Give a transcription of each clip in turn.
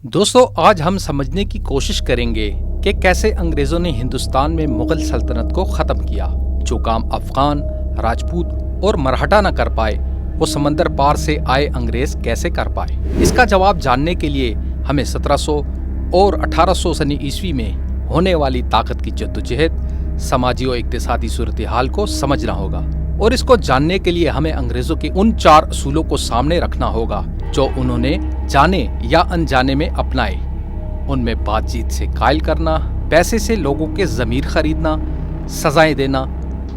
दोस्तों, आज हम समझने की कोशिश करेंगे कि कैसे अंग्रेजों ने हिंदुस्तान में मुगल सल्तनत को खत्म किया। जो काम अफगान, राजपूत और मराठा न कर पाए, वो समंदर पार से आए अंग्रेज कैसे कर पाए। इसका जवाब जानने के लिए हमें 1700 और 1800 सनी ईस्वी में होने वाली ताकत की जद्दोजहद, समाजी और इक्तिसादी सूरत हाल को समझना होगा। और इसको जानने के लिए हमें अंग्रेजों के उन 4 असूलों को सामने रखना होगा जो उन्होंने जाने या अनजाने में अपनाए। उनमें बातचीत से कायल करना, पैसे से लोगों के ज़मीर खरीदना, सजाएं देना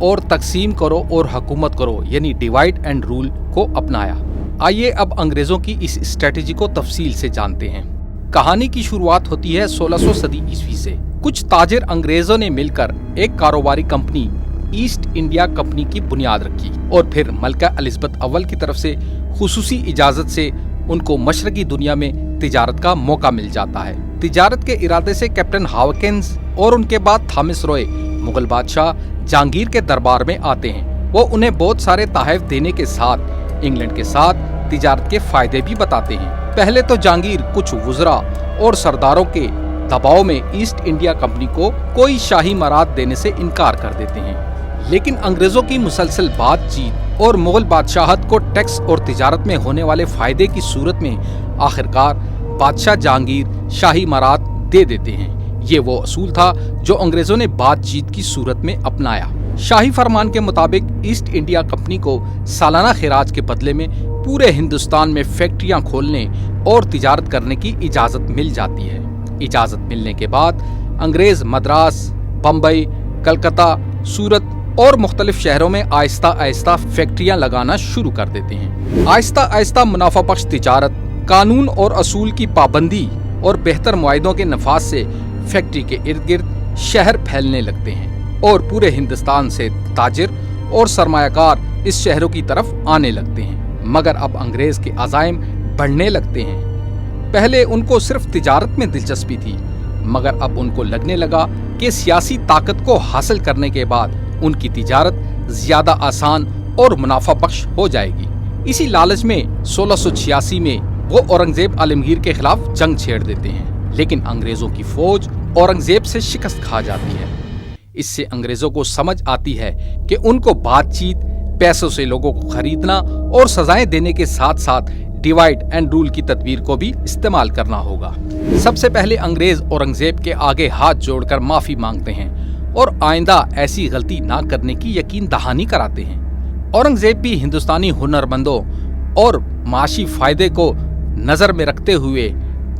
और तकसीम करो और हुकूमत करो यानी डिवाइड एंड रूल को अपनाया। आइए अब अंग्रेजों की इस स्ट्रेटेजी को तफसील से जानते हैं। कहानी की शुरुआत होती है 1600 सदी ईस्वी से। कुछ ताजिर अंग्रेजों ने मिलकर एक कारोबारी कंपनी ईस्ट इंडिया कंपनी की बुनियाद रखी और फिर मलका एलिज़ाबेथ अव्वल की तरफ से खुसूसी इजाजत से उनको मशरकी दुनिया में तिजारत का मौका मिल जाता है। तिजारत के इरादे से कैप्टन हॉकिंस और उनके बाद थॉमस रॉय मुगल बादशाह जहांगीर के दरबार में आते हैं। वो उन्हें बहुत सारे तोहफे देने के साथ इंग्लैंड के साथ तिजारत के फायदे भी बताते हैं। पहले तो जहांगीर कुछ वुज़रा और सरदारों के दबाव में ईस्ट इंडिया कंपनी को कोई शाही मराद देने से इनकार कर देते हैं, लेकिन अंग्रेजों की मुसलसल बातचीत और मुगल बादशाहत को टैक्स और तिजारत में होने वाले फायदे की सूरत में आखिरकार बादशाह जहांगीर शाही मराद दे देते हैं। ये वो असूल था जो अंग्रेजों ने बातचीत की सूरत में अपनाया। शाही फरमान के मुताबिक ईस्ट इंडिया कंपनी को सालाना खिराज के बदले में पूरे हिंदुस्तान में फैक्ट्रियां खोलने और तिजारत करने की इजाजत मिल जाती है। इजाजत मिलने के बाद अंग्रेज मद्रास, बम्बई, कलकत्ता, सूरत और मुख्तलिफ शहरों में आहिस्ता आहिस्ता फैक्ट्रियां लगाना शुरू कर देते हैं। आहिस्ता आहिस्ता मुनाफा बख्श तिजारत, कानून और असूल की पाबंदी और बेहतर मुआहिदों के नफाज से फैक्ट्री के इर्द गिर्द शहर फैलने लगते हैं और पूरे हिंदुस्तान से ताजिर और सरमायाकार इस शहरों की तरफ आने लगते हैं। मगर अब अंग्रेज के अज़ाइम बढ़ने लगते हैं। पहले उनको सिर्फ तिजारत में दिलचस्पी थी, मगर अब उनको लगने लगा कि सियासी ताकत को हासिल करने के बाद उनकी तिजारत ज्यादा आसान और मुनाफा बख्श हो जाएगी। इसी लालच में 1686 में वो औरंगजेब आलमगीर के खिलाफ जंग छेड़ देते हैं, लेकिन अंग्रेजों की फौज औरंगजेब से शिकस्त खा जाती है। इससे अंग्रेजों को समझ आती है कि उनको बातचीत, पैसों से लोगों को खरीदना और सजाएं देने के साथ साथ डिवाइड एंड रूल की तदबीर को भी इस्तेमाल करना होगा। सबसे पहले अंग्रेज औरंगजेब के आगे हाथ जोड़कर माफी मांगते हैं और आइंदा ऐसी गलती ना करने की यकीन दहानी कराते हैं। औरंगजेब भी हिंदुस्तानी हुनरमंदों और माशी फायदे को नजर में रखते हुए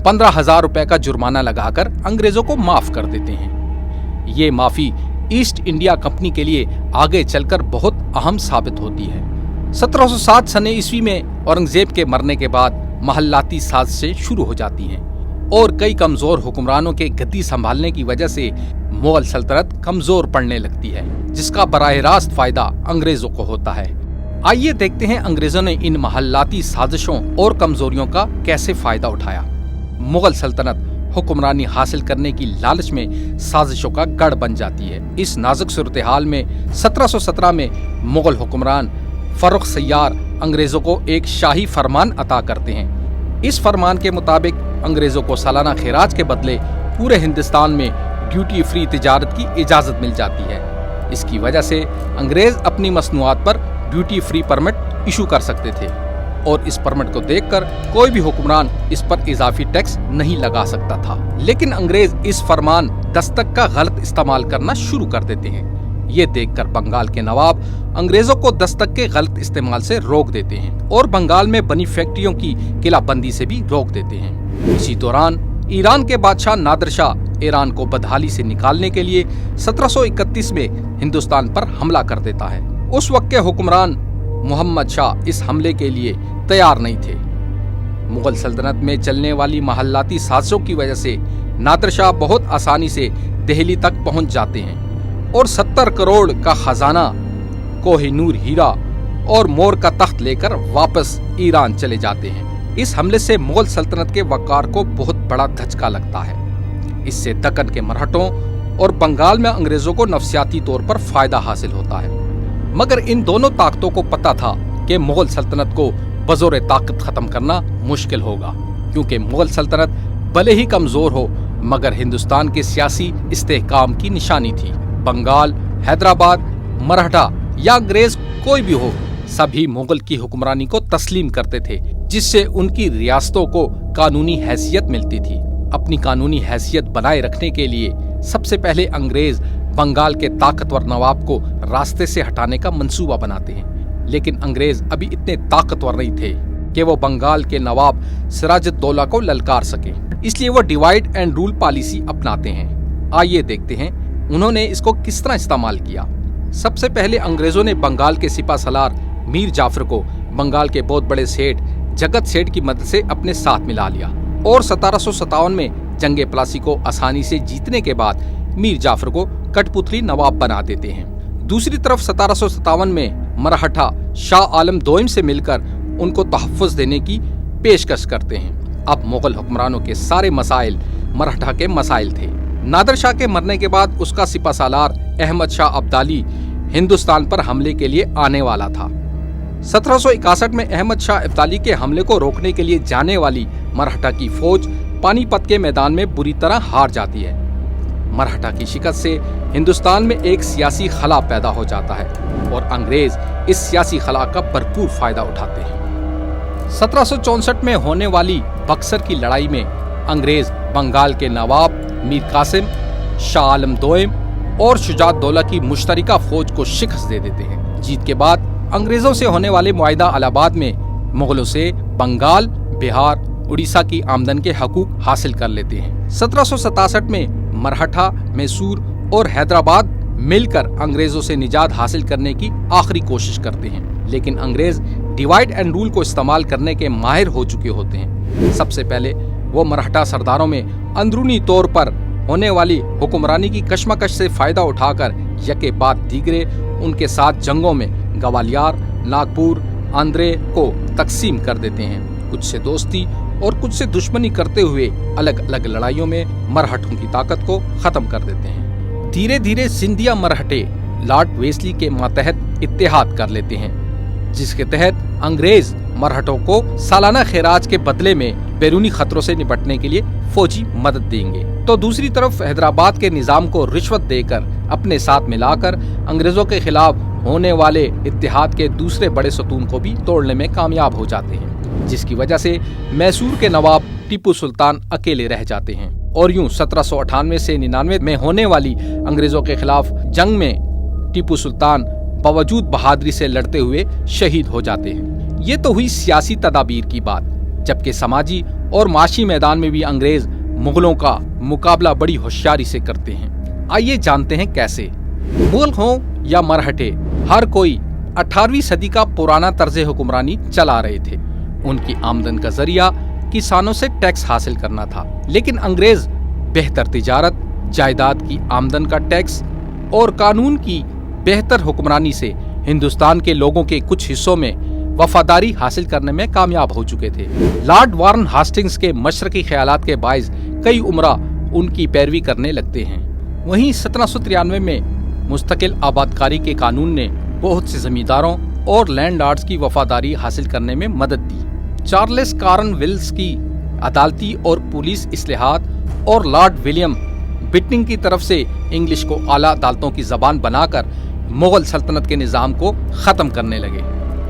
15,000 रुपए का जुर्माना लगाकर अंग्रेजों को माफ कर देते हैं। ये माफी ईस्ट इंडिया कंपनी के लिए आगे चलकर बहुत अहम साबित होती है। 1707 सने ईस्वी में औरंगजेब के मरने के बाद महल्लाती साजिशें शुरू हो जाती हैं और कई कमजोर हुक्मरानों के गद्दी संभालने की वजह से मुगल सल्तनत कमजोर पड़ने लगती है, जिसका बराह रास्त फायदा अंग्रेजों को होता है। आइए देखते हैं अंग्रेजों ने इन महल्लाती साजिशों और कमजोरियों का कैसे फायदा उठाया। मुगल सल्तनत हुक्मरानी हासिल करने की लालच में साजिशों का गढ़ बन जाती है। इस नाजुक सूरत हाल में 1717 में मुगल हुक्मरान फर्रुख सय्यार अंग्रेजों को एक शाही फरमान अता करते हैं। इस फरमान के मुताबिक अंग्रेजों को सालाना खिराज के बदले पूरे हिंदुस्तान में ड्यूटी फ्री तिजारत की इजाजत मिल जाती है। इसकी वजह से अंग्रेज अपनी मसनूआत पर ड्यूटी फ्री परमिट इशू कर सकते थे और इस परमिट को देखकर कोई भी हुक्मरान इस पर इजाफी टैक्स नहीं लगा सकता था। लेकिन अंग्रेज इस फरमान दस्तक का गलत इस्तेमाल करना शुरू कर देते हैं। ये देखकर बंगाल के नवाब अंग्रेजों को दस्तक के गलत इस्तेमाल से रोक देते हैं और बंगाल में बनी फैक्ट्रियों की किलाबंदी से भी रोक देते हैं। इसी दौरान ईरान के बादशाह नादिर शाह ईरान को बदहाली से निकालने के लिए 1731 में हिंदुस्तान पर हमला कर देता है। उस वक्त के हुक्मरान मोहम्मद शाह इस हमले के लिए तैयार नहीं थे। मुगल सल्तनत में चलने वाली महल्लाती साजिशों की वजह से नादिर शाह बहुत आसानी से दिल्ली तक पहुंच जाते हैं और 70 करोड़ का खजाना, कोहिनूर हीरा और मोर का तख्त लेकर वापस ईरान चले जाते हैं। इस हमले से मुगल सल्तनत के वकार को बहुत बड़ा धचका लगता है। इससे दक्कन के मराठों और बंगाल में अंग्रेजों को नफसियाती तौर पर फायदा हासिल होता है। मगर इन दोनों ताकतों को पता था कि मुगल सल्तनत को बजोर ताकत खत्म करना मुश्किल होगा, क्योंकि मुगल सल्तनत भले ही कमजोर हो मगर हिंदुस्तान के सियासी इस्तेहकाम की निशानी थी। बंगाल, हैदराबाद, मराठा या अंग्रेज कोई भी हो, सभी मुगल की हुक्मरानी को तस्लीम करते थे, जिससे उनकी रियासतों को कानूनी हैसियत मिलती थी। अपनी कानूनी हैसियत बनाए रखने के लिए सबसे पहले अंग्रेज बंगाल के ताकतवर नवाब को रास्ते से हटाने का मंसूबा बनाते हैं, लेकिन अंग्रेज अभी इतने ताकतवर नहीं थे कि वो बंगाल के नवाब सिराजुद्दौला को ललकार सके। इसलिए वो डिवाइड एंड रूल पॉलिसी अपनाते हैं। आइए देखते हैं उन्होंने इसको किस तरह इस्तेमाल किया। सबसे पहले अंग्रेजों ने बंगाल के सिपा सलार मीर जाफर को बंगाल के बहुत बड़े सेठ जगत सेठ की मदद से अपने साथ मिला लिया और 1757 में जंगे प्लासी को आसानी से जीतने के बाद मीर जाफर को कठपुतली नवाब बना देते हैं। दूसरी तरफ 1757 में मराठा शाह आलम दोयम से मिलकर उनको तहफ़्फ़ुज़ देने की पेशकश करते हैं। अब मुगल हुक्मरानों के सारे मसाइल मराठा के मसाइल थे। नादर शाह के मरने के बाद उसका सिपा सालार अहमद शाह अब्दाली हिंदुस्तान पर हमले के लिए आने वाला था। 1761 में अहमद शाह अब्दाली के हमले को रोकने के लिए जाने वाली मराठा की फौज पानीपत के मैदान में बुरी तरह हार जाती है। मराठा की शिकस्त से हिंदुस्तान में एक सियासी खला पैदा हो जाता है और अंग्रेज इस सियासी खला का भरपूर फायदा उठाते हैं। 1764 में होने वाली बक्सर की लड़ाई में अंग्रेज बंगाल के नवाब मीर कासिम, शाह आलम दोयम और शुजाउद्दौला की मुश्तरका फौज को शिकस्त दे देते हैं। जीत के बाद अंग्रेजों से होने वाले मुआहिदा इलाहाबाद में मुगलों से बंगाल, बिहार, उड़ीसा की आमदन के हकूक हासिल कर लेते हैं। 1767 में मराठा, मैसूर और हैदराबाद मिलकर अंग्रेजों से निजात हासिल करने की आखिरी कोशिश करते हैं, लेकिन अंग्रेज डिवाइड एंड रूल को इस्तेमाल करने के माहिर हो चुके होते हैं। सबसे पहले वो मराठा सरदारों में अंदरूनी तौर पर होने वाली हुक्मरानी की कशमकश से फायदा उठाकर यके बाद दीगरे उनके साथ जंगों में ग्वालियर, नागपुर, आंध्रे को तकसीम कर देते हैं। कुछ से दोस्ती और कुछ से दुश्मनी करते हुए अलग अलग लड़ाइयों में मरहठों की ताकत को खत्म कर देते हैं। धीरे धीरे सिंधिया मरहटे लॉर्ड वेस्ली के मातहत इत्तेहाद कर लेते हैं, जिसके तहत अंग्रेज मरहटों को सालाना खैराज के बदले में बैरूनी खतरों से निपटने के लिए फौजी मदद देंगे। तो दूसरी तरफ हैदराबाद के निजाम को रिश्वत देकर अपने साथ मिलाकर अंग्रेजों के खिलाफ होने वाले इत्तेहाद के दूसरे बड़े सतून को भी तोड़ने में कामयाब हो जाते हैं, जिसकी वजह से मैसूर के नवाब टीपू सुल्तान अकेले रह जाते हैं। और यूं 1798 से 99 में होने वाली अंग्रेजों के खिलाफ जंग में टीपू सुल्तान बावजूद बहादुरी से लड़ते हुए शहीद हो जाते हैं। ये तो हुई सियासी तदाबीर की बात, जबकि समाजी और माशी मैदान में भी अंग्रेज मुगलों का मुकाबला बड़ी होशियारी से करते हैं। आइए जानते हैं कैसे। मुगल हों या मरहटे, हर कोई 18वीं सदी का पुराना तर्ज हुक्मरानी चला रहे थे। उनकी आमदन का जरिया किसानों से टैक्स हासिल करना था, लेकिन अंग्रेज बेहतर तिजारत, जायदाद की आमदन का टैक्स और कानून की बेहतर हुक्मरानी से हिंदुस्तान के लोगों के कुछ हिस्सों में वफादारी हासिल करने में कामयाब हो चुके थे। लॉर्ड वारन हास्टिंग्स के मशरकी ख्यालात के बाइस कई उमरा उनकी पैरवी करने लगते हैं। वहीं 1793 में मुस्तकिल आबादकारी के कानून ने बहुत से जमींदारों और लैंडलॉर्ड्स की वफादारी हासिल करने में मदद दी। चार्ल्स कॉर्न विल्स की अदालती और पुलिस इस्लाहात और लॉर्ड विलियम बिटनिंग की तरफ से इंग्लिश को आला अदालतों की जबान बनाकर मुगल सल्तनत के निज़ाम को ख़त्म करने लगे।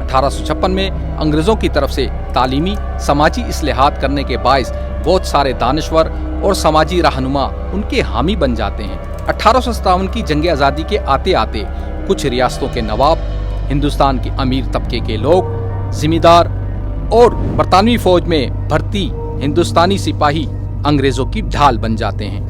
1856 में अंग्रेज़ों की तरफ से तालीमी समाजी इस्लाहात करने के बाइस बहुत सारे दानिश्वर और समाजी रहनुमा उनके हामी बन जाते हैं। 1857 की जंग आज़ादी के आते आते कुछ रियासतों के नवाब, हिंदुस्तान की अमीर तबके के लोग, जिम्मेदार और बरतानवी फौज में भर्ती हिंदुस्तानी सिपाही अंग्रेज़ों की ढाल बन जाते हैं।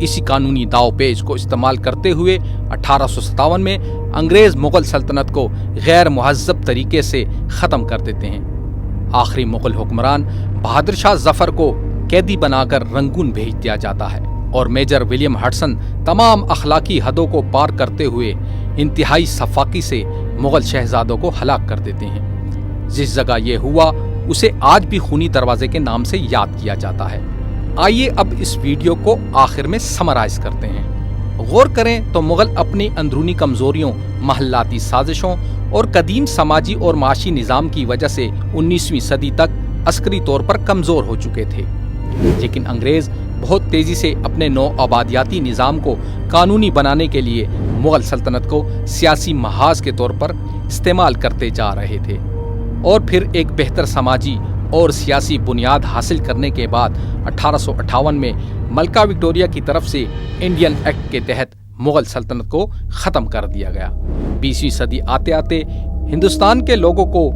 इसी कानूनी दावपेच को इस्तेमाल करते हुए 1857 में अंग्रेज मुगल सल्तनत को गैर मुहज़्ज़ब तरीके से ख़त्म कर देते हैं। आखिरी मुगल हुक्मरान बहादुर शाह जफर को कैदी बनाकर रंगून भेज दिया जाता है और मेजर विलियम हडसन तमाम अखलाकी हदों को पार करते हुए इंतहाई सफाकी से मुगल शहजादों को हलाक कर देते हैं। जिस जगह ये हुआ उसे आज भी खूनी दरवाजे के नाम से याद किया जाता है। आइए अब इस वीडियो को आखिर में समराइज करते हैं। गौर करें तो मुगल अपनी अंदरूनी कमजोरियों, महल्लाती साजिशों और कदीम समाजी और माशी निज़ाम की वजह से 19वीं सदी तक अस्करी तौर पर कमजोर हो चुके थे। لیکن انگریز بہت تیزی سے اپنے نو آبادیاتی نظام کو قانونی بنانے کے لیے مغل سلطنت کو سیاسی محاذ کے طور پر استعمال کرتے جا رہے تھے، اور پھر ایک بہتر سماجی اور سیاسی بنیاد حاصل کرنے کے بعد 1858 میں ملکہ وکٹوریہ کی طرف سے انڈین ایکٹ کے تحت مغل سلطنت کو ختم کر دیا گیا۔ 20ویں صدی آتے آتے ہندوستان کے لوگوں کو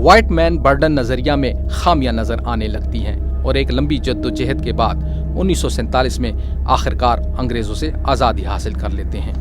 وائٹ مین برڈن نظریہ میں خامیاں نظر آنے لگتی ہیں، اور ایک لمبی جدوجہد کے بعد 1947 میں آخرکار انگریزوں سے آزادی حاصل کر لیتے ہیں۔